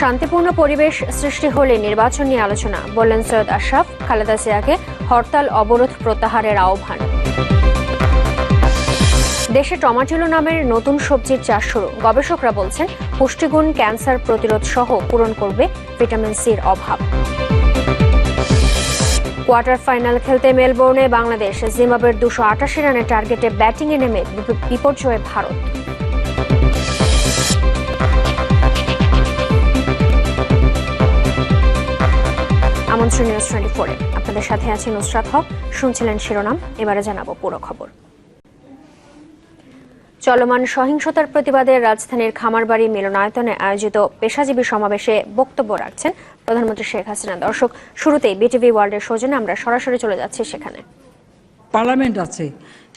শান্তিপূর্ণ পরিবেশ সৃষ্টি হলে নির্বাচন নিয়ে আলোচনা, বললেন সৈয়দ আশরাফ। খালেদা জিয়াকে হরতাল অবরোধ প্রত্যাহারের আহ্বান। দেশে টমাটিলো নামের নতুন সবজির চাষ শুরু। গবেষকরা বলছেন পুষ্টিগুণ ক্যান্সার প্রতিরোধ সহ পূরণ করবে ভিটামিন সির অভাব। কোয়ার্টার ফাইনাল খেলতে মেলবোর্নে বাংলাদেশ। জিম্বাবুয়ের 288 রানের টার্গেটে ব্যাটিংয়ে নেমে বিপর্যয়ে ভারত। আমন্ত্রণ নিউজ 24-এ আপনাদের সাথে আছি নুসরাত হক। শুনছিলেন শিরোনাম, এবারে জানাবো পুরো খবর। চলমান সহিংসতার প্রতিবাদে রাজধানীর খামারবাড়ি মিলনায়তনে আয়োজিত পেশাজীবী সমাবেশে বক্তব্য রাখছেন প্রধানমন্ত্রী শেখ হাসিনা। দর্শক, শুরুতেই বিটিভি ওয়ার্ল্ডের সৌজন্যে আমরা সরাসরি চলে যাচ্ছি সেখানে। পার্লামেন্ট আছে,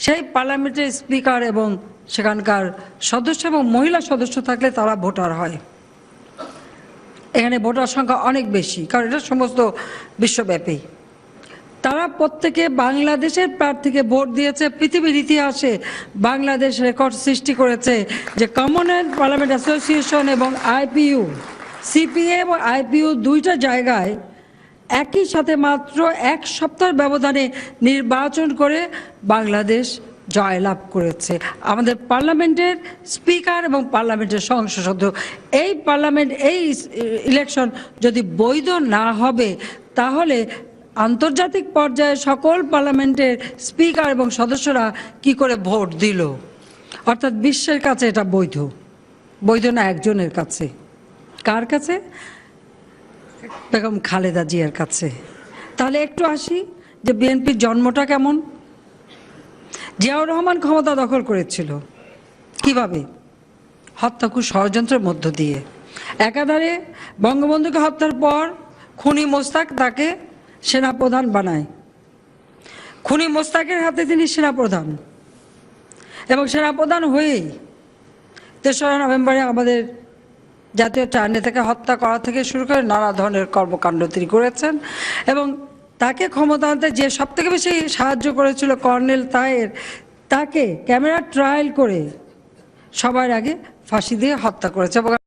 সেই পার্লামেন্টের স্পিকার এবং সেখানকার সদস্য এবং মহিলা সদস্য থাকলে তারা ভোটার হয়। এখানে ভোটার সংখ্যা অনেক বেশি, কারণ এটা সমস্ত বিশ্বব্যাপী। তারা প্রত্যেকে বাংলাদেশের প্রার্থীকে ভোট দিয়েছে। পৃথিবীর ইতিহাসে বাংলাদেশ রেকর্ড সৃষ্টি করেছে যে কমনওয়েলথ পার্লামেন্ট অ্যাসোসিয়েশন এবং আইপিইউ, সিপিএ এবং আইপিইউ দুইটা জায়গায় একই সাথে মাত্র এক সপ্তাহের ব্যবধানে নির্বাচন করে বাংলাদেশ জয়লাভ করেছে। আমাদের পার্লামেন্টের স্পিকার এবং পার্লামেন্টের সংসদ সদস্য, এই পার্লামেন্ট, এই ইলেকশন যদি বৈধ না হবে তাহলে আন্তর্জাতিক পর্যায়ে সকল পার্লামেন্টের স্পিকার এবং সদস্যরা কি করে ভোট দিল? অর্থাৎ বিশ্বের কাছে এটা বৈধ। বৈধ না একজনের কাছে। কার কাছে? বেগম খালেদা জিয়ার কাছে। তাহলে একটু আসি যে বিএনপির জন্মটা কেমন। জিয়াউর রহমান ক্ষমতা দখল করেছিল কিভাবে? হত্যাকূট ষড়যন্ত্রের মধ্য দিয়ে। একাধারে বঙ্গবন্ধুকে হত্যার পর খুনি মোস্তাক তাকে সেনাপ্রধান বানায়। খুনি মোস্তাকের হাতে তিনি সেনাপ্রধান, এবং সেনাপ্রধান হয়েই 3রা নভেম্বরে আমাদের জাতীয় নেতাকে হত্যা করা থেকে শুরু করে নানা ধরনের কর্মকাণ্ড তিনি করেছেন। এবং তাকে ক্ষমতা আনতে যে সবথেকে বেশি সাহায্য করেছিল কর্নেল তাহের, তাকে ক্যামেরা ট্রায়াল করে সবার আগে ফাঁসি দিয়ে হত্যা করেছে।